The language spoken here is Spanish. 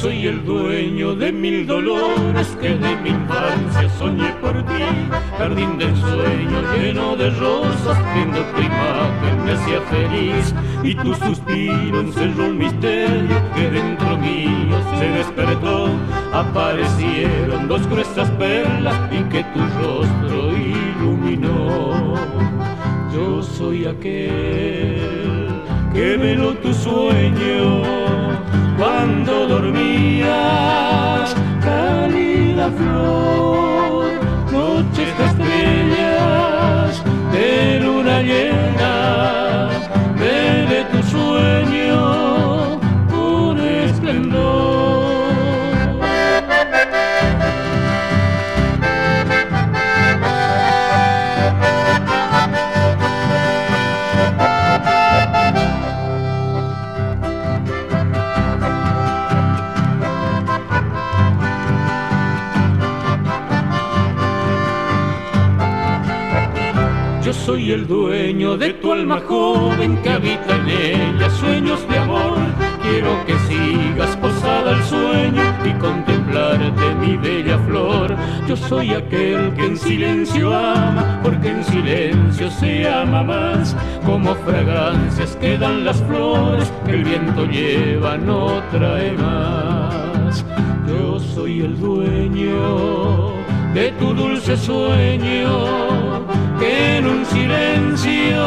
soy el dueño de mil dolores que de mi infancia soñé por ti. Jardín de ensueño lleno de rosas, viendo tu imagen me hacía feliz. Y tu suspiro encerró un misterio que dentro mío se despertó. Aparecieron dos gruesas perlas y que tu rostro iluminó. Yo soy aquel que veló tu sueño cuando dormías, cálida flor, noches de estrellas, de luna llena, bebe tu sueño con esplendor. Soy el dueño de tu alma joven que habita en ella sueños de amor. Quiero que sigas posada al sueño y contemplarte mi bella flor. Yo soy aquel que en silencio ama, porque en silencio se ama más. Como fragancias quedan las flores que el viento lleva, no trae más. Yo soy el dueño de tu dulce sueño, que en un silencio